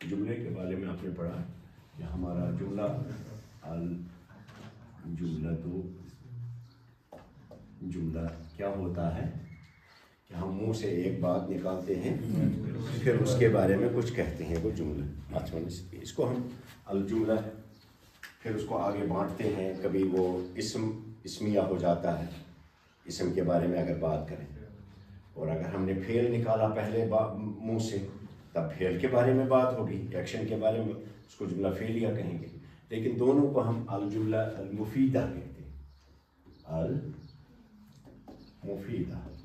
جملے کے بارے میں آپ نے پڑھا کہ ہمارا جملہ جملہ کیا ہوتا ہے کہ ہم منہ سے ایک بات نکالتے ہیں پھر اس کے بارے میں کچھ کہتے ہیں، وہ جملہ اس کو ہم الجملہ، پھر اس کو آگے بانٹتے ہیں، کبھی وہ اسمیہ ہو جاتا ہے، اسم کے بارے میں اگر بات کریں، اور اگر ہم نے فعل نکالا پہلے منہ سے تب فعل کے بارے میں بات ہوگی، ایکشن کے بارے میں اس کو جملہ فعلیہ کہیں گے، لیکن دونوں کو ہم الجملہ المفیدہ کہتے ہیں۔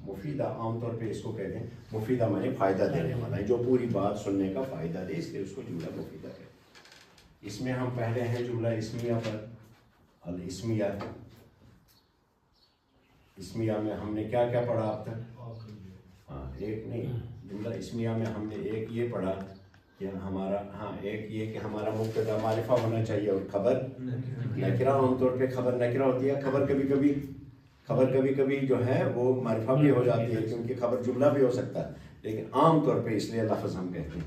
مفیدہ عام طور پہ اس کو کہتے ہیں، مفیدہ معنی فائدہ دینے والا ہے، جو پوری بات سننے کا فائدہ دے، اس لیے اس کو جملہ مفیدہ کہتے ہیں۔ اس میں ہم پہلے ہیں جملہ اسمیہ پر، الاسمیہ۔ اسمیہ میں ہم نے کیا کیا پڑھا اب تک؟ ایک نہیں، جملہ اسمیہ میں ہم نے ایک یہ پڑھا کہ ہمارا ایک یہ کہ ہمارا مبتدا معرفہ ہونا چاہیے اور خبر نکرہ۔ عام طور پہ خبر نکرہ ہوتی ہے، خبر کبھی کبھی جو ہے وہ معرفہ بھی ہو جاتی ہے، کیونکہ خبر جملہ بھی ہو سکتا ہے، لیکن عام طور پہ اس لیے لفظ ہم کہتے ہیں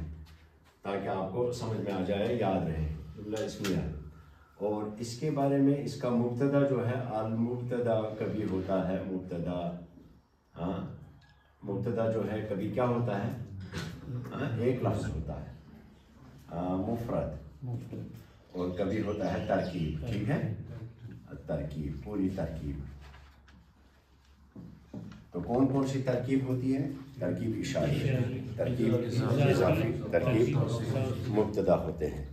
تاکہ آپ کو سمجھ میں آ جائے، یاد رہے جملہ اسمیہ۔ اور اس کے بارے میں اس کا مبتدا جو ہے المبتدا کبھی ہوتا ہے، مبتدا جو ہے کبھی کیا ہوتا ہے، ایک لفظ ہوتا ہے مفرد، اور کبھی ہوتا ہے ترکیب، ٹھیک ہے، ترکیب، پوری ترکیب۔ تو کون سی ترکیب ہوتی ہے؟ ترکیب اشاری، ترکیب اضافی، ترکیب مبتدا ہوتے ہیں۔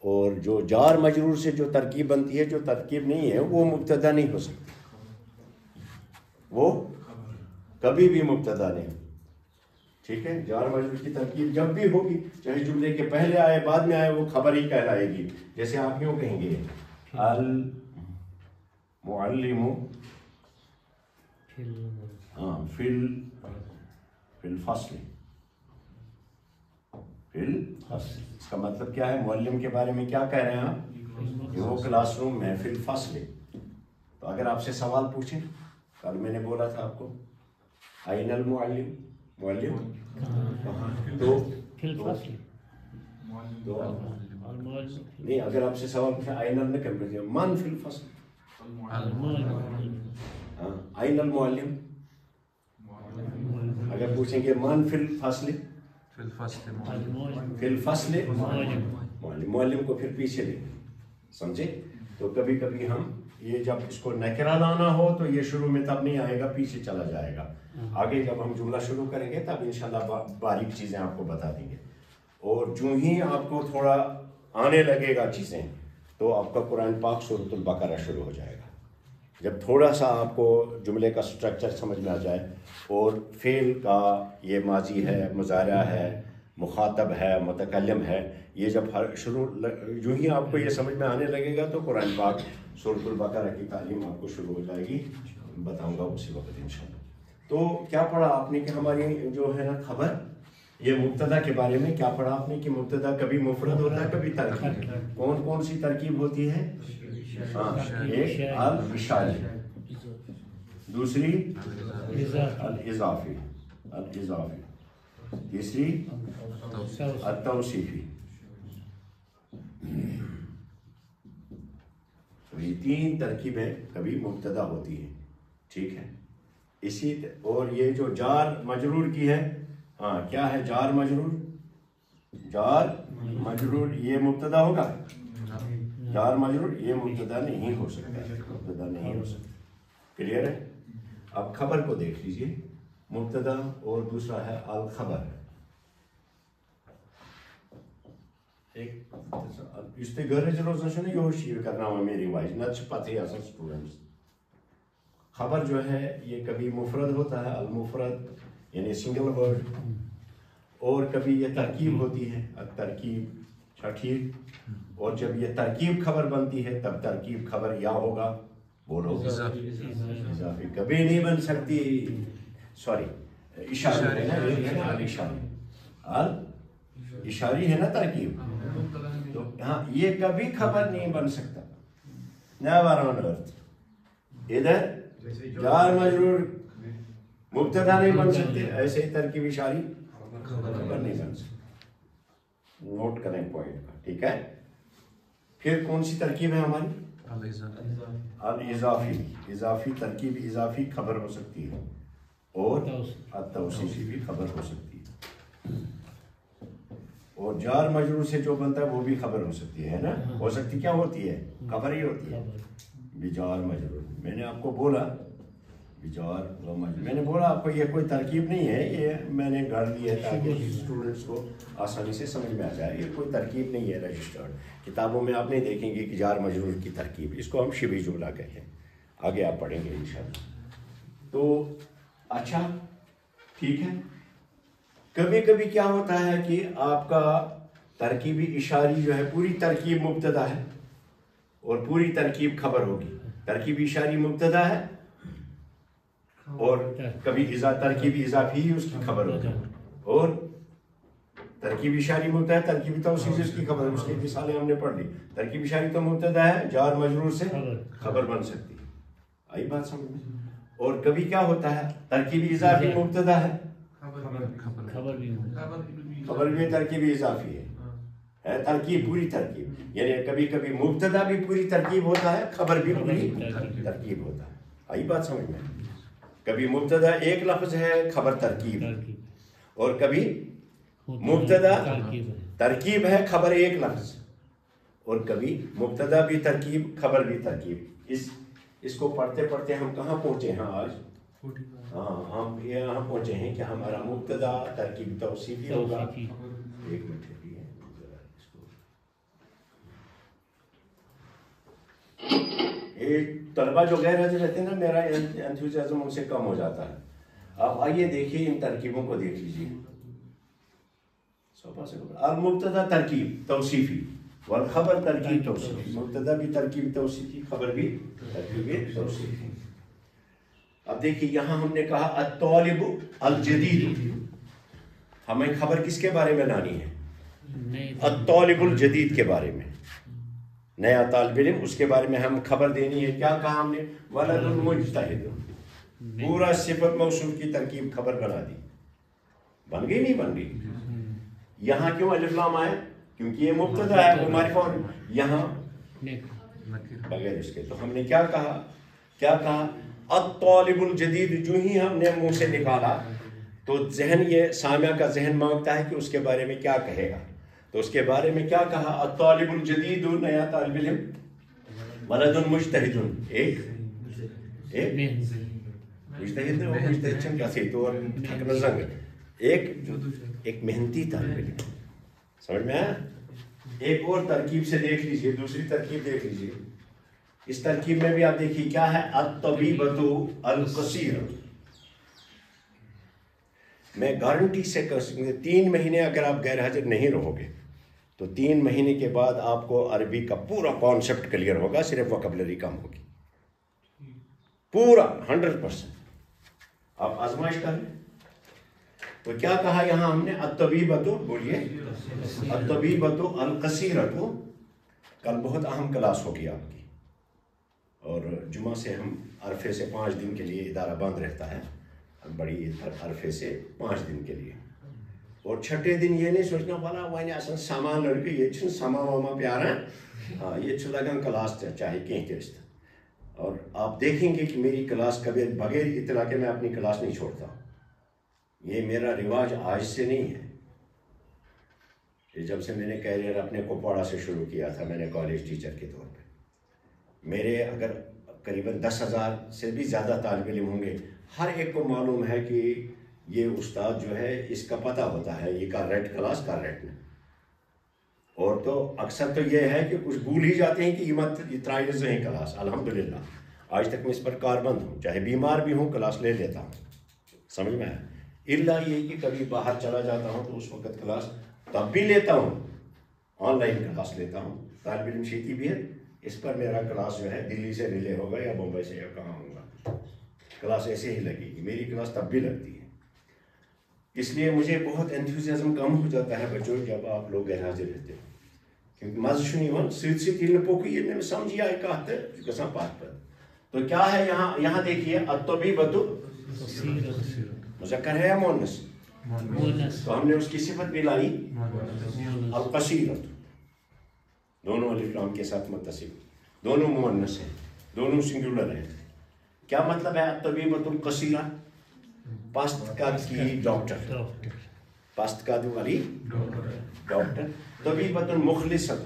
اور جو جار مجرور سے جو ترکیب بنتی ہے، جو ترکیب نہیں ہے، وہ مبتدا نہیں ہو سکتی، وہ کبھی بھی مبتدا نہیں، ٹھیک ہے۔ جار مجرور کی ترکیب جب بھی ہوگی، چاہے جملے کے پہلے آئے بعد میں آئے، وہ خبر ہی کہلائے گی۔ جیسے آپ یوں کہیں گے المعلم فی الفصل، اس کا مطلب کیا ہے؟ معلم کے بارے میں کیا کہہ رہے ہیں آپ؟ وہ کلاس روم میں فی الفصل۔ تو اگر آپ سے سوال پوچھیں، کل میں نے بولا تھا آپ کو این المعلم، معلم تو نہیں، اگر آپ سے سوال پوچھیں این نہ کریں، من فی الفصل، این المعلم۔ اگر پوچھیں گے من فی الفصل، فی الفصل معلم کو پھر پیچھے لیں، سمجھے؟ تو کبھی کبھی ہم یہ جب اس کو نکرہ لانا ہو تو یہ شروع میں تب نہیں آئے گا، پیچھے چلا جائے گا۔ آگے جب ہم جملہ شروع کریں گے تب انشاءاللہ باریک چیزیں آپ کو بتا دیں گے، اور جو ہی آپ کو تھوڑا آنے لگے گا چیزیں تو آپ کا قرآن پاک سورۃ البقرہ شروع ہو جائے گا۔ جب تھوڑا سا آپ کو جملے کا سٹرکچر سمجھ میں آ جائے، اور فعل کا یہ ماضی ہے، مضارع ہے، مخاطب ہے، متکلم ہے، یہ جب جو ہی آپ کو یہ سمجھ میں آنے لگے گا تو قرآن پاک سورۃ البقرہ کی تعلیم آپ کو شروع ہو جائے گی، بتاؤں گا اسی وقت انشاءاللہ۔ تو کیا پڑھا آپ نے کہ ہماری جو ہے نا خبر، یہ مبتدا کے بارے میں کیا پڑھا آپ نے کہ مبتدا کبھی مفرد ہوتا ہے، کبھی ترکیب۔ کون سی ترکیب ہوتی ہے؟ ایک الاشاری، دوسری الاضافی، تیسری التوصیفی۔ تو یہ تین ترکیبیں کبھی مبتدا ہوتی ہیں، ٹھیک ہے۔ اور یہ جو جار مجرور کی ہے، کیا ہے جار مجرور؟ جار مجرور یہ مبتدا ہوگا؟ جار مجرور یہ مبتدا نہیں ہو سکتا، کلیئر ہے؟ اب خبر کو دیکھ لیجئے، مبتدا اور دوسرا ہے الخبر۔ اس تے گھر روزان چھُ نہٕ یِہوے شیٖر کرناوان مےٚ رِوایِز، نتہٕ چھِ پتہٕے آسان سٹوڈنٹس۔ خبر جو ہے یہ کبھی مفرد ہوتا ہے، المفرد یعنی سنگل ورڈ، اور کبھی یہ ترکیب ہوتی ہے، ترکیب، ٹھیک۔ اور جب یہ ترکیب خبر بنتی ہے تب ترکیب خبر یا ہوگا، بولو اضافی، کبھی نہیں بن سکتی، سوری اشاری ہے نا، اشاری ہے نا ترکیب، تو ہاں یہ کبھی خبر نہیں بن سکتا، نیور آن ارتھ۔ ادھر جار مجرور مبتدا نہیں بن سکتے، ایسے ہی ترکیب اشاری خبر نہیں بن سکتی۔ نوٹ کریں پوائنٹ کا، ٹھیک ہے. پھر کون سی ترکیب ہے ہماری؟ الاضافی. اضافی ترکیب، اضافی خبر ہو سکتی ہے اور التوصیفی بھی خبر ہو سکتی ہے، اور جار مجرور سے جو بنتا ہے وہ بھی خبر ہو سکتی ہے نا. ہو سکتی کیا ہوتی ہے؟ خبر ہی ہوتی ہے. بجار مجرور، میں نے آپ کو بولا بجار مجرور، میں نے بولا آپ کو یہ کوئی ترکیب نہیں ہے، یہ میں نے گھڑ لی ہے تاکہ اسٹوڈنٹس کو آسانی سے سمجھ میں آ جائے. یہ کوئی ترکیب نہیں ہے رجسٹرڈ، کتابوں میں آپ نہیں دیکھیں گے کہ جار مجرور کی ترکیب، اس کو ہم شبہ جملہ کہتے ہیں. آگے آپ پڑھیں گے انشاءاللہ. تو اچھا ٹھیک ہے. کبھی کبھی کیا ہوتا ہے کہ آپ کا ترکیبی اشاری جو ہے پوری ترکیب مبتدا ہے اور پوری ترکیب خبر ہوگی. ترکیبی اشاری مبتدا ہے اور کبھی ترکیبی اضافی ہی اس کی خبر ہوگی، اور ترکیبی اشاری مبتدا ہے، ترکیبی توصیف اس کی خبر. اس کی مثالیں ہم نے پڑھ لی. ترکیبی اشاری تو مبتدا ہے، جار مجرور سے خبر بن سکتی ہے. آئی بات سمجھ میں؟ اور کبھی کیا ہوتا ہے ترکیبی اضافی مبتدا ہے، خبر بھی ترکیبی اضافی ہے ترکیب پوری ترکیب. یعنی کبھی کبھی مبتدا بھی پوری ترکیب ہوتا ہے، خبر بھی پوری ترکیب ہوتا ہے. آئی بات سمجھ میں؟ کبھی مبتدا ایک لفظ ہے، خبر ترکیب، اور کبھی مبتدا ترکیب ہے، خبر ایک لفظ، اور کبھی مبتدا بھی ترکیب، خبر بھی ترکیب. اس کو پڑھتے پڑھتے ہم کہاں پہنچے ہیں آج؟ ہاں ہم یہاں پہنچے ہیں کہ ہمارا مبتدا ترکیب توصیفی ہوگا. ایک منٹ طلبہ جو غیر حاضر رہتے ہیں نا، میرا انتھوزیازم ان سے کم ہو جاتا ہے. آپ آئیے دیکھیے ان ترکیبوں کو دیکھ لیجیے. المبتدا ترکیب توصیفی والخبر ترکیب توصیفی. مبتدا بھی ترکیب توصیفی، خبر بھی ترکیب توصیفی. اب دیکھیے یہاں ہم نے کہا الطالب الجدید، ہمیں خبر کس کے بارے میں لانی ہے؟ الطالب الجدید کے بارے میں، نیا طالب علم، اس کے بارے میں ہم خبر دینی ہے. کیا کہا ہم نے؟ ولد مجتہد. پورا صفت موصوف کی ترکیب خبر بنا دی. بن گئی نہیں بن گئی؟ یہاں کیوں الف لام آئے؟ کیونکہ یہ مبتدا ہے، وہ معرفہ. یہاں بغیر اس کے تو ہم نے کیا کہا الطالب الجدید. جو ہی ہم نے منہ سے نکالا تو ذہن، یہ سامع کا ذہن مانگتا ہے کہ اس کے بارے میں کیا کہے گا. تو اس کے بارے میں کیا کہا؟ الطالب الجدید، نیا طالب علم. ولد مجتہد، ایک مجتہد اور مجتہد چن کا سی تو ایک محنتی طالب علم. سمجھ میں آیا؟ ایک اور ترکیب سے دیکھ لیجئے، دوسری ترکیب دیکھ لیجئے. اس ترکیب میں بھی آپ دیکھیے کیا ہے؟ الطبیبۃ القصیر. میں گارنٹی سے کہہ سکوں گا 3 مہینے اگر آپ غیر حاضر نہیں رہو گے تو 3 مہینے کے بعد آپ کو عربی کا پورا کانسیپٹ کلیئر ہوگا، صرف وکیبلری کم ہوگی. پورا 100%. آپ آزمائش کر لیں. تو کیا کہا یہاں ہم نے؟ الطبیبۃ، بولیے الطبیبۃ القصیرۃ. کل بہت اہم کلاس ہوگی آپ کی، اور جمعہ سے ہم عرفے سے 5 دن کے لیے ادارہ بند رہتا ہے، بڑی عید عرفے سے 5 دن کے لیے. اور چھٹے دن یہ نہیں سوچنا والا وہاں آسان سامان لڑکے یہ ساما واما پیارا، ہاں یہ لگان کلاس چاہے کہیں تیست. اور آپ دیکھیں گے کہ میری کلاس کبھی بغیر اطلاع کے میں اپنی کلاس نہیں چھوڑتا. یہ میرا رواج آج سے نہیں ہے. یہ جب سے میں نے کیریئر اپنے کپواڑہ سے شروع کیا تھا، میں نے کالج ٹیچر کے طور پہ، میرے اگر قریباً 10,000 سے بھی زیادہ طالب علم ہوں گے، ہر ایک کو معلوم ہے کہ یہ استاد جو ہے اس کا پتہ ہوتا ہے یہ کر ریٹ کلاس کر ریٹ میں. اور تو اکثر تو یہ ہے کہ کچھ بھول ہی جاتے ہیں کہ یہ مت اترائز ہیں کلاس. الحمدللہ آج تک میں اس پر کاربند ہوں، چاہے بیمار بھی ہوں کلاس لے لیتا ہوں. سمجھ میں آیا؟ اللہ یہ کہ کبھی باہر چلا جاتا ہوں تو اس وقت کلاس تب بھی لیتا ہوں، آن لائن کلاس لیتا ہوں. طالب علم شیتی بھی ہے، اس پر میرا کلاس جو ہے دلی سے ریلے ہوگا یا بمبئی سے یا کہاں ہوگا، کلاس ایسے ہی لگے گی. میری کلاس تب بھی لگتی ہے. اس لیے مجھے بہت انتھوزیازم کم ہو جاتا ہے بچوں جب آپ لوگ غیر حاضر رہتے ہیں، کیونکہ مزہ چھنی سیت پوکو یہ میں سمجھی آئے کہتے گسان پات پر. تو کیا ہے یہاں دیکھیے الطبیبۃ مذکر ہے یا مؤنث؟ تو ہم نے اس کی صفت بھی لائی القصیرۃ، دونوں الف لام کے ساتھ متصل، دونوں مؤنث ہیں، دونوں سنگولر ہیں. کیا مطلب ہے الطبیبۃ القصیرہ؟ پست قد کی ڈاکٹر، پست قد والی ڈاکٹر. طبیبۃ مخلصۃ،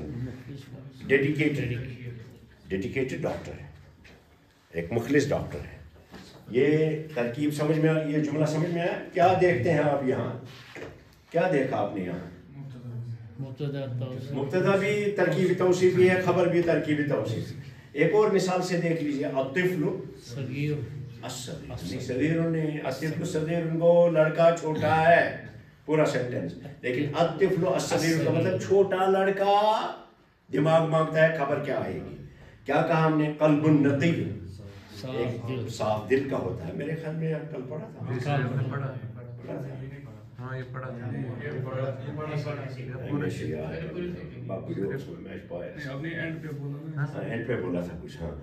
ڈیڈیکیٹڈ ڈاکٹر ہے، ایک مخلص ڈاکٹر ہے. یہ ترکیب سمجھ میں، یہ جملہ سمجھ میں آیا؟ کیا دیکھتے ہیں آپ یہاں؟ کیا دیکھا آپ نے یہاں؟ مبتدا بھی ترکیبی توصیفی ہے، خبر بھی ترکیبی توصیفی. ایک اور مثال سے دیکھ لیجیے. الطفل صغیر، صغیر نہیں، الطفل صغیر کو لڑکا چھوٹا ہے، پورا سینٹینس. لیکن الطفل الصغیر کا مطلب چھوٹا لڑکا. دماغ مانگتا ہے خبر کیا آئے گی. کیا کہا ہم نے؟ قلب نقی، ایک صاف دل کا ہوتا ہے. میرے خیال میں کل پڑھا تھا. اینڈ پہ بولا تھا کچھ. ہاں،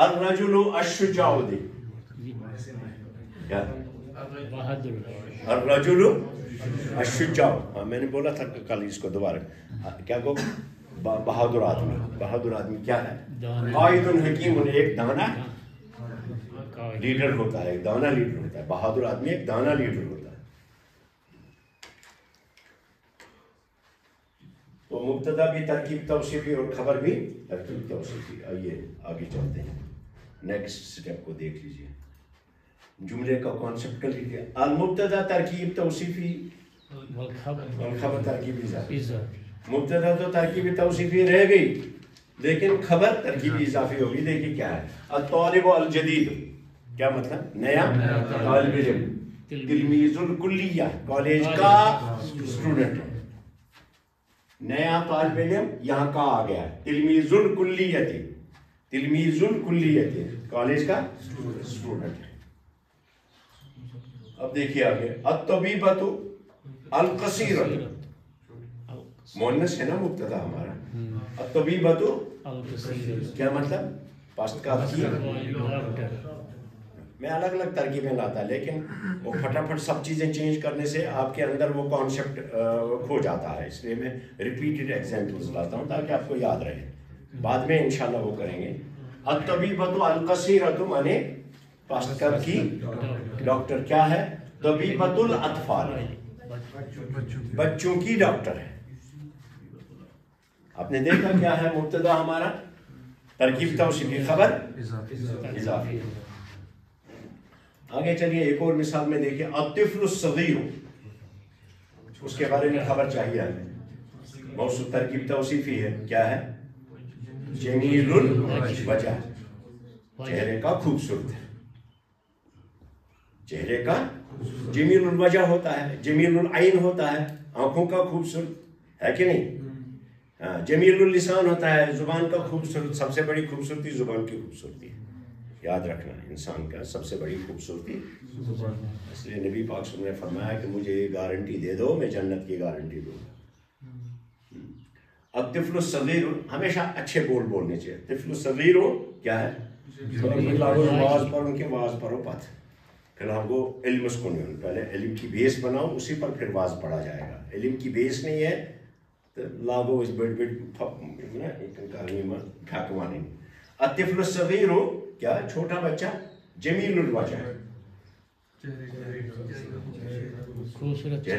الرجل الشجاع، الرجل الشجاع. ہاں میں نے بولا تھا کل اس کو دوبارہ. کیا کو بہادر آدمی. بہادر آدمی کیا ہے؟ قائد حکیم، ایک دانا لیڈر ہوتا ہے، ایک دانا لیڈر ہوتا ہے. بہادر آدمی ایک دانا لیڈر ہوتا ہے. تو مبتدا بھی ترکیب توصیفی اور خبر بھی ترکیب توصیفی. آئیے آگے چلتے ہیں، نیکسٹ سٹیپ کو دیکھ لیجیے. جملے کا کانسیپٹ کر لیجیے. المبتدا ترکیب توصیفی والخبر ترکیب اضافی. مبتدا تو ترکیب توصیفی رہ گئی، لیکن خبر ترکیب اضافی ہوگی. دیکھیے کیا ہے. الطالب الجدید، کیا مطلب؟ نیا طالب علم. تلمیذ الکلیہ، کالج کا اسٹوڈنٹ. نیا طالب علم، یہاں کا آ گیا. تلمیذ الکلیہ، تلمیذ الکلیہ کالج کا اسٹوڈنٹ ہے. اب دیکھیے آگے. الطبیبۃ القصیرۃ، مؤنث ہے نا مبتدا ہمارا. الطبیبۃ کیا مطلب؟ پست کا کی. میں الگ الگ ترکیبیں لاتا، لیکن وہ پھٹافٹ سب چیزیں چینج کرنے سے آپ کے اندر وہ کانسیپٹ کھو جاتا ہے. اس لیے میں ریپیٹڈ ایگزامپلز لاتا ہوں تاکہ آپ کو یاد رہے. بعد میں انشاءاللہ وہ کریں گے. الطبیبۃ القصیرۃ مانے پست کا کی ڈاکٹر. کیا ہے؟ طبیبۃ الاطفال، بچوں کی ڈاکٹر ہے. آپ نے دیکھا کیا ہے مبتدا ہمارا؟ ترکیب توصیفی، خبر اضافی. آگے چلیے ایک اور مثال میں دیکھیں. الطفل الصغیر، اس کے بارے میں خبر چاہیے ہمیں. موصوف ترکیب توصیفی ہے. کیا ہے؟ جمیل الوجہ، چہرے کا خوبصورت ہے. چہرے کا جمیل الوجہ ہوتا ہے، جمیل العین ہوتا ہے، آنکھوں کا خوبصورت ہے کہ نہیں. جمیل اللسان ہوتا ہے، زبان کا خوبصورت. سب سے بڑی خوبصورتی زبان کی خوبصورتی ہے. یاد رکھنا، انسان کا سب سے بڑی خوبصورتی زبان. اس لیے نبی پاک صلی اللہ علیہ وسلم نے فرمایا کہ مجھے یہ گارنٹی دے دو، میں جنت کی گارنٹی دوں گا. اب طفل الصغیر، ہمیشہ اچھے بول بولنے چاہیے. طفل الصغیر کیا ہے؟ واز پر ان کے واز پرو پت. پھر ہم کو علم اس کو نہیں، پہلے علم کی بیس بناؤ، اسی پر پھر واز پڑھا جائے گا. علم کی بیس نہیں ہے تو لاگو اس بڑی بڑی پھینکوانی. الطفل الصغیر کیا؟ چھوٹا بچہ. جمیل الوجہ، چہرے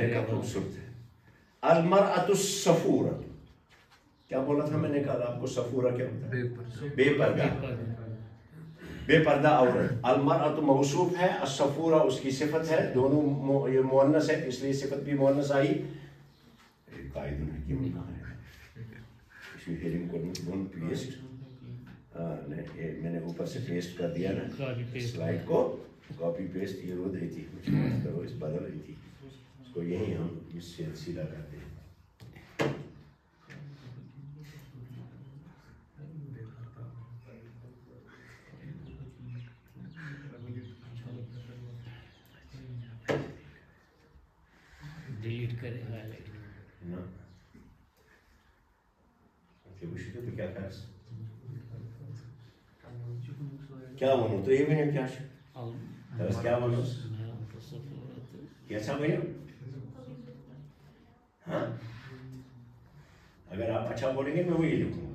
کا خوبصورت ہے. المرأة الصفورة، کیا بولا تھا میں نے کہا آپ کو؟ صفورہ کیا ہوتا ہے؟ بے پردہ، بے پردہ عورت. المرأة موصوف ہے، الصفورہ اس کی صفت ہے. دونوں یہ مؤنث ہے، اس لیے صفت بھی مؤنث آئی. قائد الحکیم کہاں ہے؟ اسی علم کو پیسٹ، میں نے اوپر سے پیسٹ کر دیا نا سلائڈ کو. کاپی پیسٹ یہ رو رہی تھی، کچھ کرو اس بدل رہی تھی. اس کو یہی ہم اس سے سیدھا کرتے ہیں. ڈیلیٹ کرے گا نا کیا بنو تو یہ بھی نہیں کیا بنو کیسا بھائی اگر آپ اچھا بولیں گے میں وہی لکھوں گا.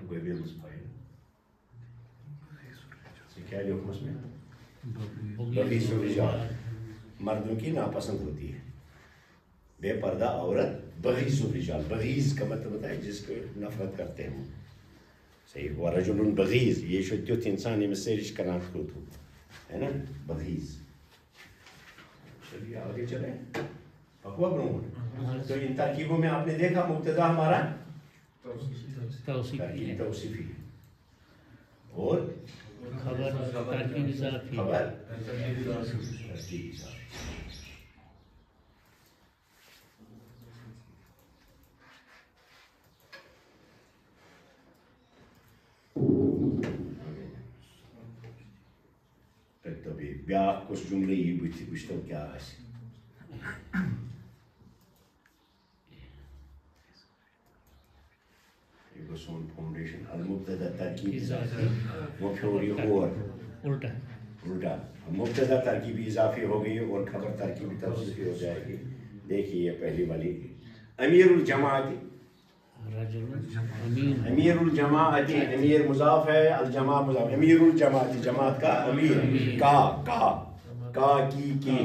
کوئی بھی کیا لکھوں اس میں؟ بغیض الرجال مردوں کی ناپسند ہوتی ہے. بے پردہ عورت بغیض الرجال. بغیض کا مطلب ہوتا ہے جس کو نفرت کرتے ہیں. صحیح. ورجل بغیض یہ چھُ تیُتھ انسان ییٚمِس سٲرِش کران کھوٚت ہے نا بغیض. چلیے آگے چلیں. پکوا برونٛٹھ. تو ان ترکیبوں میں آپ نے دیکھا مبتدا ہمارا توصیفی اور خبر ترکیب اضافی. خبر ترکیب اضافی. بیاکھ کُس جملہٕ یی بٕتھِ وٕچھتو کیٛاہ آسہِ. یہ گوٚو سون فاؤنڈیشن. المبتدا ترکیب اضافی وہ پھیور یہ اور الٹا. مبتدا ترکیبی اضافی ہو گئی اور خبر ترکیبی توصیفی ہو جائے گی. دیکھیے یہ پہلی والی امیر الجماعت. امیر الجماعت امیر مضاف ہے الجماع مضاف. امیر الجماعت جماعت کا امیر کا کی.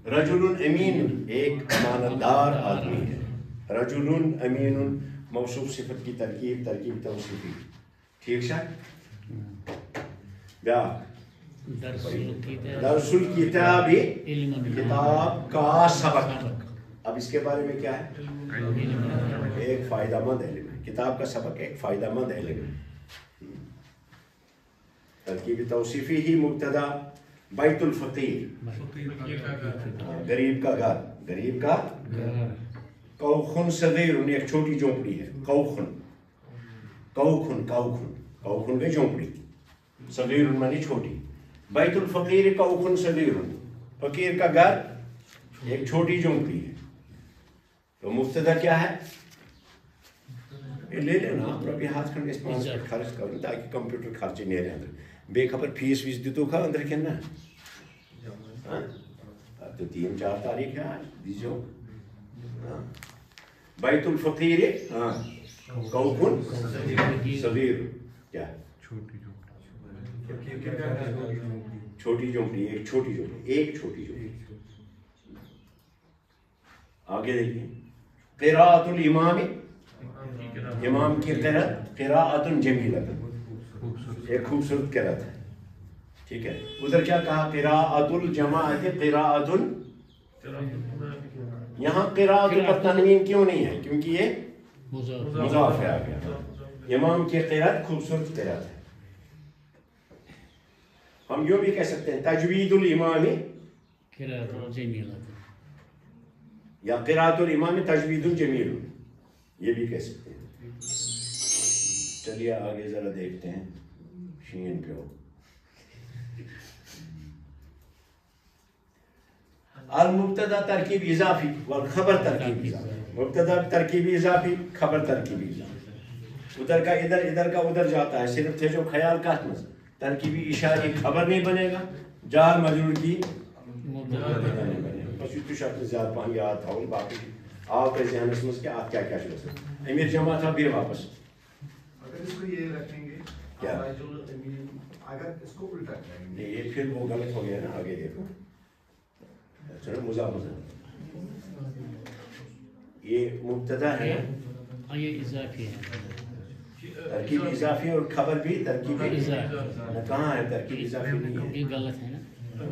رجل امین ایک امانت دار آدمی ہے. رجل امین موصوف صفت کی ترکیب توصیفی. ٹھیک ہے. بیاکھ درس الکتاب کتاب کا سبق. اب اس کے بارے میں کیا ہے؟ ایک فائدہ مند علم ہے. کتاب کا سبق ایک فائدہ مند علم ہے. ترکیب توصیفی ہی مبتدا بیت الفقیر غریب کا گھر. غریب کا کوخن صغیر ایک چھوٹی جھونپڑی ہے. کوخن گئی جھونپڑی. صغیر مانی چھوٹی. بیت الفقیر کوخن صغیر فقیر کا گھر ایک چھوٹی جھونپڑی ہے. تو مبتدا کیا ہے؟ لے لینا آپ رۄپیہِ ہتھ کھنڈ گژھِ پانس پٮ۪ٹھ خرچ کرُن تاکہ کمپیوٹر خرچہِ نیرِ اندر. بیٚیہِ خبر فیس ویس دِتوکھا اندر کِنہٕ نہ؟ تو 3-4 تاریخ ہے آج دیجیو. بیت الفقیر کوخن صغیر کیا چھوٹی جھونپڑی. ایک چھوٹی جھونپڑی. آگے دیکھیے قراءۃ الامام امام کی قراءۃ جمیلۃ ایک خوبصورت قراءت ہے. ٹھیک ہے. ادھر کیا کہا؟ قراءۃ الجماعت قراءۃ. یہاں قراءۃ پر تنوین کیوں نہیں ہے؟ کیونکہ یہ مضاف ہے. آ گیا. امام کی قراءت خوبصورت قراءت ہے. ہم یوں بھی کہہ سکتے ہیں تجوید الامام یا قراءۃ الامام تجوید جمیل یہ بھی کہہ سکتے ہیں. چلیے آگے ذرا دیکھتے ہیں. شین پہ ہو المبتدا ترکیب اضافی والخبر ترکیب اضافی. مبتدا ترکیبی اضافی خبر ترکیبی اضافی. ادھر کا ادھر کا ادھر جاتا ہے. صرف تھے جو خیال کا ترکیبی اشاری خبر نہیں بنے گا. جار مجرور کی مبتدا نہیں بنے گا. بس یہ شکل زیادہ پہن یاد تھا. باقی آپ کے ذہنس مز کہ آپ کیا کیا چل. امیر جمع تھا پھر واپس اگر اس کو یہ رکھیں گے کیا اگر اس کو الٹا کریں گے یہ پھر وہ غلط ہو گیا نا. آگے دیکھو چلو مضاف یہ مبتدا ہے یہ اضافی ہے. ترکیب اضافی اور خبر بھی ترکیب کہاں ہے؟ ترکیب اضافی نہیں ہے. یہ غلط ہے نا.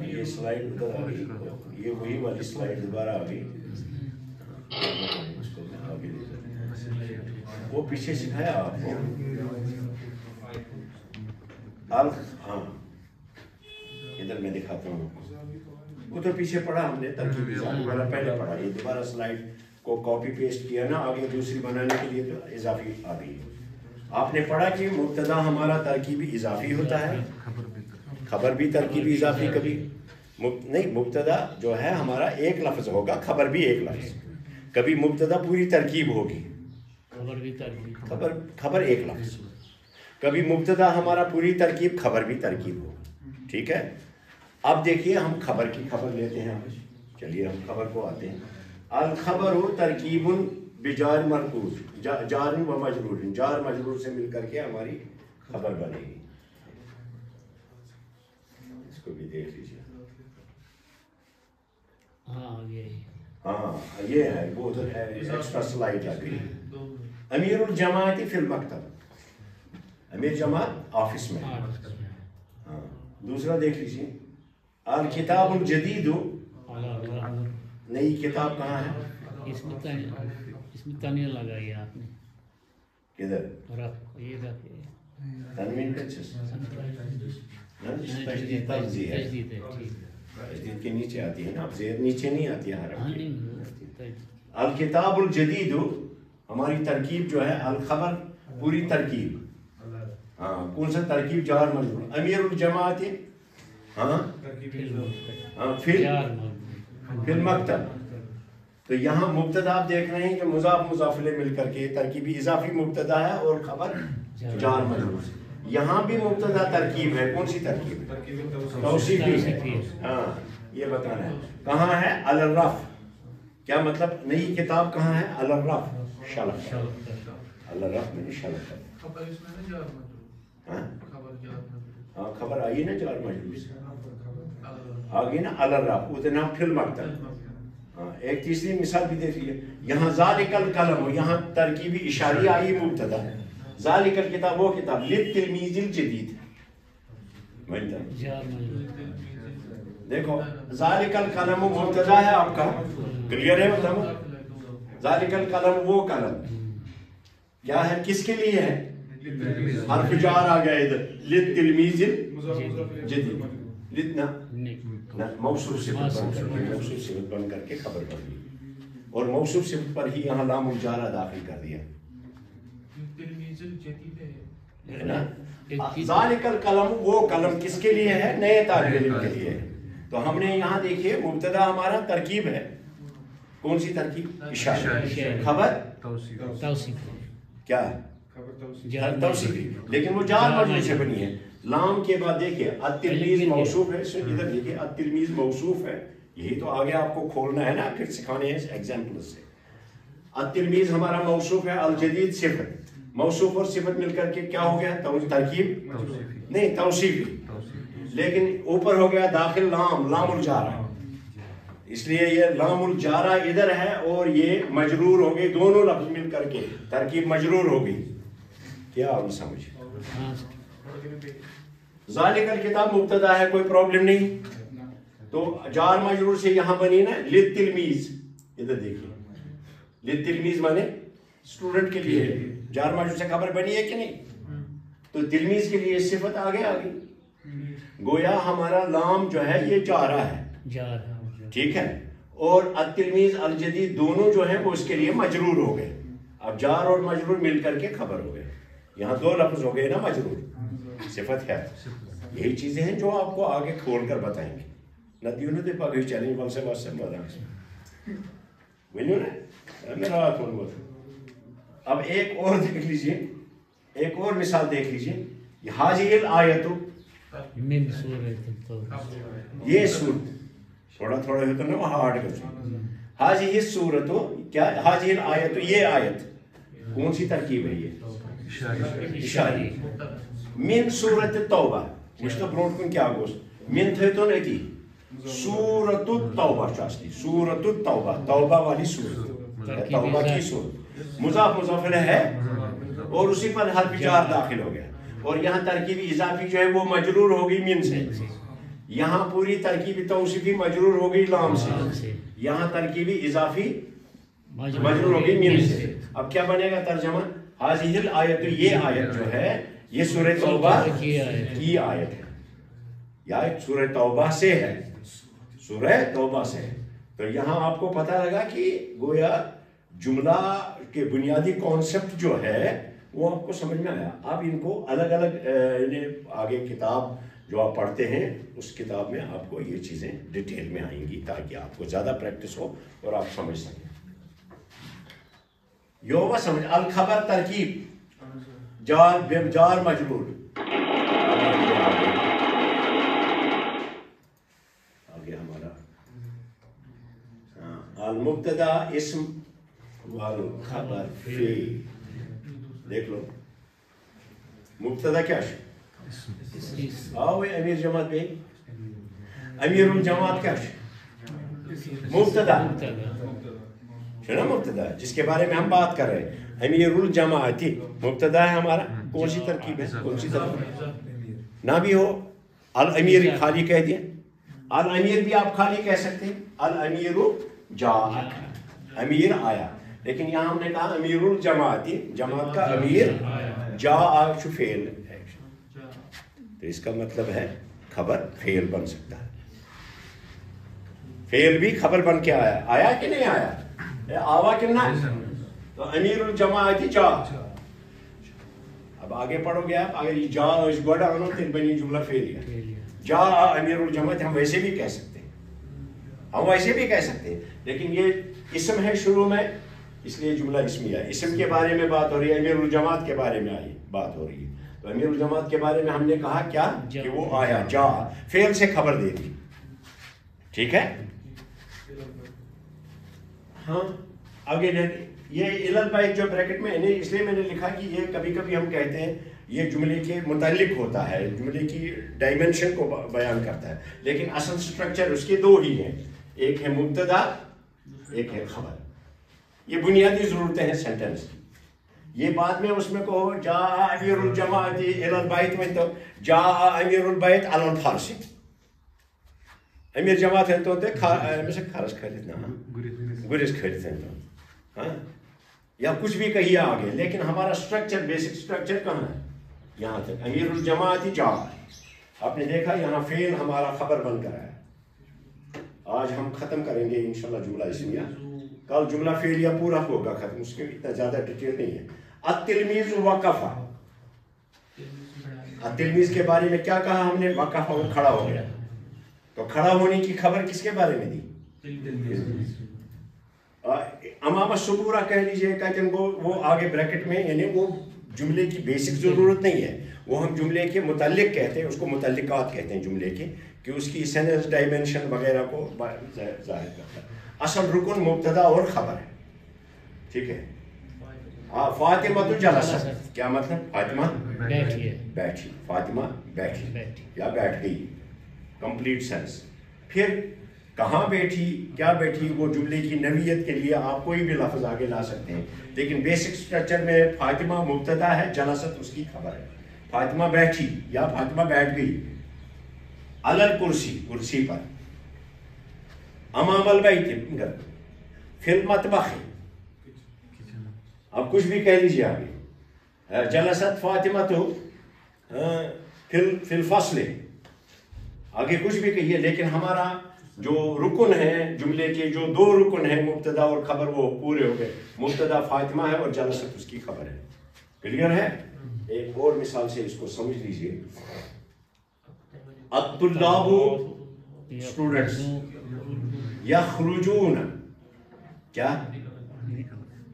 یہ سلائڈ ادھر آ گئی. یہ وہی والی سلائڈ دوبارہ آ گئی. اس کو آگے وہ پیچھے سکھایا آپ کو. ہاں ادھر میں دکھاتا ہوں. ادھر پیچھے پڑھا ہم نے ترکیب اضافی والا پہلے پڑھا. یہ دوبارہ سلائڈ کو کاپی پیسٹ کیا نا آگے دوسری بنانے کے لیے تو اضافی آ گئی. آپ نے پڑھا کہ مبتدا ہمارا ترکیبی اضافی ہوتا ہے خبر بھی ترکیب اضافی کبھی نہیں. مبتدا جو ہے ہمارا ایک لفظ ہوگا, خبر بھی ایک لفظ. کبھی مبتدا پوری ترکیب ہوگی, خبر بھی ترکیب, خبر ایک لفظ. کبھی مبتدا ہمارا پوری ترکیب, خبر بھی ترکیب ہوگا. ٹھیک ہے. اب دیکھیے ہم خبر کی خبر لیتے ہیں. چلیے ہم خبر کو آتے ہیں. الخبر ترکیب بجار مرکوز, جار و مجرور, جار مجرور سے مل کر کے ہماری خبر بنے گی. اس کو بھی دیکھ لیجیے. ہاں یہ ہے, وہ ادھر ہے, ایکسٹرا سلائڈ لگ گئی. امیر الجماعت فی المکتب, امیر جماعت آفس میں. ہاں دوسرا دیکھ لیجیے. الکتاب الجدید, نئی کتاب کہاں ہے؟ اس میں تنوین لگائی ہے آپ نے. کدھر؟ یہ تنوین تجدید ہے, تجدید کے نیچے آتی ہے نا, اب زیر نیچے نہیں آتی ہے حرف. الکتاب الجدید ہماری ترکیب جو ہے, الخبر پوری ترکیب. ہاں کون سا ترکیب؟ جار مجرور. امیر الجماعت ہاں فی المکتب. تو یہاں مبتدا آپ دیکھ رہے ہیں کہ مضاف مضاف الیہ مل کر کے ترکیبی اضافی مبتدا ہے اور خبر جار مجرور. یہاں بھی مبتدا ترکیب ہے. کون سی ترکیب؟ توصیفی. ہاں یہ بتانا ہے. کہاں ہے؟ علی الرفع. کیا مطلب؟ نئی کتاب کہاں ہے؟ علی الرفع, شلف. علی الرفع میں شلف. ہاں خبر آئی نا جار مجرور سے, آگے نا علی الرفع, اتنا فی المکتب. ہاں ایک تیسری مثال بھی دیکھ لیجیے. یہاں ذالک القلم, یہاں ترکیبی اشاری آئی مبتدا. ذالک الکتاب وہ کتاب, للتلمیذ الجدید. دیکھو ذالک القلم مبتدا ہے آپ کا, کلیئر ہے مطلب. ذالک القلم وہ قلم کیا ہے, کس کے لیے ہے؟ حرف جار آ گیا ادھر, للتلمیذ الجدید. موصوف صفت بن کر کے خبر بن گئی, اور موصوف صفت پر ہی یہاں لام الجارہ داخل کر دیا ہے نا. ذالک القلم وہ قلم کس کے لیے ہے؟ نئے طالب علم کے لیے. تو ہم نے یہاں دیکھیے مبتدا ہمارا ترکیب ہے. کون سی ترکیب؟ اشارہ. خبر توصیف. کیا ہے؟ توصیفی, لیکن وہ جار مجرور سے بنی ہے. لام کے بعد دیکھیے التلمیذ موصوف ہے. ادھر دیکھیے التلمیذ موصوف ہے. یہی تو آگے آپ کو کھولنا ہے نا, پھر سکھانے ہیں ایگزامپل سے. التلمیذ ہمارا موصوف ہے, الجدید صفت. موصوف اور صفت مل کر کے کیا ہو گیا؟ ترکیب نہیں, توصیفی. لیکن اوپر ہو گیا داخل لام, لام الجارہ. اس لیے یہ لام الجارہ ادھر ہے اور یہ مجرور ہو گئی, دونوں لفظ مل کر کے ترکیب مجرور ہو گئی. کیا آپ سمجھ؟ ذالک الکتاب مبتدا ہے, کوئی پرابلم نہیں. تو جار مجرور سے یہاں بنی نا للتلمیذ. ادھر دیکھیے للتلمیذ مانے اسٹوڈنٹ کے لیے, جار مجرور سے خبر بنی ہے کہ نہیں؟ تو تلمیذ کے لیے صفت آگے آ گئی. گویا ہمارا لام جو ہے یہ جارہ ہے, ٹھیک ہے, اور التلمیذ الجدید دونوں جو ہیں وہ اس کے لیے مجرور ہو گئے. اب جار اور مجرور مل کر کے خبر ہو گئے. یہاں دو لفظ ہو گئے نا مجرور, صفت ہے. یہی چیزیں ہیں جو آپ کو آگے کھول کر بتائیں گے. ندیوں نے دیپا گئی چیلنج بل سے بس سے بولو نا میرا ہاتھ بول بول. اب ایک اور دیکھ لیجیے, ایک اور مثال دیکھ لیجیے. حاضی الآیت, یہ سورت تھوڑا تھوڑا ہوتا نا وہ ہارڈ کرتے. حاضی السورت, کیا حاضی الآیت, یہ آیت کون سی ترکیب ہے؟ یہ اشاری. من سورت توبہ, مجھ تو برونٹ کن کیا گوش من تھے تو نہیں تھی. سورت التوبہ چاہتی, سورت التوبہ, توبہ والی سورت, توبہ کی سورت. مضاف مضاف الیہ ہے اور اسی پر حرف جار داخل ہو گیا. اور یہاں ترکیبی اضافی جو ہے وہ مجرور ہو گئی من سے. یہاں پوری ترکیبی توصیفی مجرور ہو گئی لام سے. یہاں ترکیبی اضافی مجرور ہو گئی من سے. اب کیا بنے گا ترجمہ؟ حاضی الآیت, یہ آیت جو ہے یہ سورہ توبہ کی آیت ہے, یا سورہ توبہ سے ہے, سورہ توبہ سے ہے. تو یہاں آپ کو پتہ لگا کہ گویا جملہ کے بنیادی کانسیپٹ جو ہے وہ آپ کو سمجھ میں آیا. اب ان کو الگ الگ آگے کتاب جو آپ پڑھتے ہیں اس کتاب میں آپ کو یہ چیزیں ڈیٹیل میں آئیں گی تاکہ آپ کو زیادہ پریکٹس ہو اور آپ سمجھ سکیں. یوم سمجھ الخبر ترکیب جار مجرور. آگے ہمارا المبتدا اسم والخبر فعل. دیکھ لو مبتدا کیا ہے؟ آؤ امیر جماعت بھائی. امیر الجماعت کیا ہے؟ مبتدا شنو مبتدا جس کے بارے میں ہم بات کر رہے ہیں. امیر الجماعتی مبتدا ہے ہمارا. کون سی ترکیب ہے؟ کون سی ترکیب؟ نہ بھی ہو الامیر خالی کہہ دیا. الامیر بھی آپ خالی کہہ سکتے ہیں. الامیر جاء امیر آیا. لیکن یہاں ہم نے کہا امیر الجماعتی جماعت کا امیر جاء فعل. تو اس کا مطلب ہے خبر فعل بن سکتا ہے. فعل بھی خبر بن کے آیا. آیا کہ نہیں آیا؟ آوا کہ نہ؟ تو امیر الجماعتی جاء. اب آگے پڑھو گے آپ. اگر یہ جاء اس گوڑا انہوں تین بنی جملہ فعلیہ. جاء امیر الجماعت ہم ویسے بھی کہہ سکتے ہیں. ہم ویسے بھی کہہ سکتے ہیں. لیکن یہ اسم ہے شروع میں اس لیے جملہ اسمیہ ہے. اسم کے بارے میں بات ہو رہی ہے. امیر الجماعت کے بارے میں بات ہو رہی ہے. تو امیر الجماعت کے بارے میں ہم نے کہا کیا کہ وہ آیا. جا فعل سے خبر دے دی. ٹھیک ہے. ہاں آگے یہ الل بائک جو بریکٹ میں اس لیے میں نے لکھا کہ یہ کبھی کبھی ہم کہتے ہیں یہ جملے کے متعلق ہوتا ہے. جملے کی ڈائمنشن کو بیان کرتا ہے. لیکن اصل سٹرکچر اس کے دو ہی ہیں. ایک ہے مبتدا ایک ہے خبر. یہ بنیادی ضرورتیں ہیں سینٹنس کی. یہ بعد میں اس میں کہو جا امیر الجماعت الی البیت میں تو جا امیر البیت علی الفرش. امیر جماعت ہے تو مثلا خرچ خریدنا گریز خریدتے ہیں ہاں یا کچھ بھی کہیے آگے. لیکن ہمارا سٹرکچر بیسک سٹرکچر کہاں ہے؟ یہاں تک امیر الجماعت جا. آپ نے دیکھا یہاں فعل ہمارا خبر بن کر آیا. آج ہم ختم کریں گے انشاءاللہ جملہ اسمیہ. کل جملہ فعلیہ پورا ہوگا ختم. اس کے اتنا زیادہ ڈیٹیل نہیں ہے. التلمیذ وقف. التلمیذ کے بارے میں کیا کہا ہم نے؟ وقف وہ کھڑا ہو گیا. تو کھڑا ہونے کی خبر کس کے بارے میں دی؟ امام السبورہ کہہ لیجیے کہتے ہیں وہ آگے بریکٹ میں یعنی وہ جملے کی بیسک ضرورت نہیں ہے. وہ ہم جملے کے متعلق کہتے ہیں. اس کو متعلقات کہتے ہیں جملے کے کہ اس کی سینس ڈائمنشن وغیرہ کو ظاہر کرتا ہے. اصل رکن مبتدا اور خبر ہے. ٹھیک ہے. فاطمہ تو جلست. کیا مطلب؟ فاطمہ بیٹھی. فاطمہ بیٹھی یا بیٹھ گئی. Complete sense. پھر کہاں بیٹھی کیا بیٹھی وہ جملے کی نوعیت کے لیے آپ کوئی بھی لفظ آگے لا سکتے ہیں. لیکن بیسک سٹرکچر میں فاطمہ مبتدا ہے جلست اس کی خبر ہے. فاطمہ بیٹھی یا فاطمہ بیٹھ گئی. علی الکرسی کرسی پر. امام البیت فی المطبخ. اب کچھ بھی کہہ لیجیے آگے. جلست فاطمہ تو فی الفصل. آگے کچھ بھی کہیے. لیکن ہمارا جو رکن ہے جملے کے جو دو رکن ہیں مبتدا اور خبر وہ پورے ہو گئے. مبتدا فاطمہ ہے اور جلست اس کی خبر ہے. کلیئر ہے. ایک اور مثال سے اس کو سمجھ لیجیے. الطلاب اسٹوڈنٹس یخرجون کیا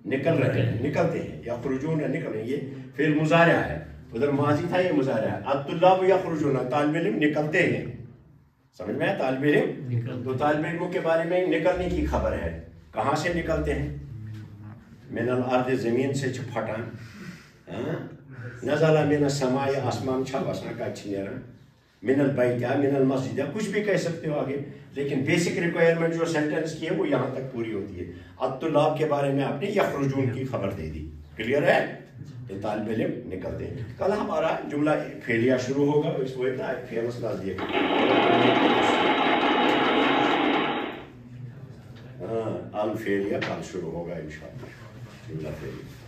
نکل رہے ہیں نکلتے ہیں. یخرجون نکل رہے ہیں. یہ فعل مضارع ہے. ادھر ماضی تھا یہ مضارع ہے. الطلاب یخرجون طالب علم نکلتے ہیں. سمجھ میں ہے؟ طالب علم تو طالب علموں کے بارے میں نکلنے کی خبر ہے. کہاں سے نکلتے ہیں؟ من الارض زمین سے پھٹان. نزل من السماء آسمان چھا وسنا کا چھنیرا. من البیت یا من المسجد یا کچھ بھی کہہ سکتے ہو آگے. لیکن بیسک ریکوائرمنٹ جو سینٹنس کی ہے وہ یہاں تک پوری ہوتی ہے. الطلاب کے بارے میں آپ نے یخرجون کی خبر دے دی. کلیئر ہے. یہ طالب علم نکلتے ہیں. کل ہمارا جملہ فعلیہ شروع ہوگا. اس کو اتنا فیمس ڈال دیا الفعلیہ کل شروع ہوگا انشاءاللہ. جملہ فعلیہ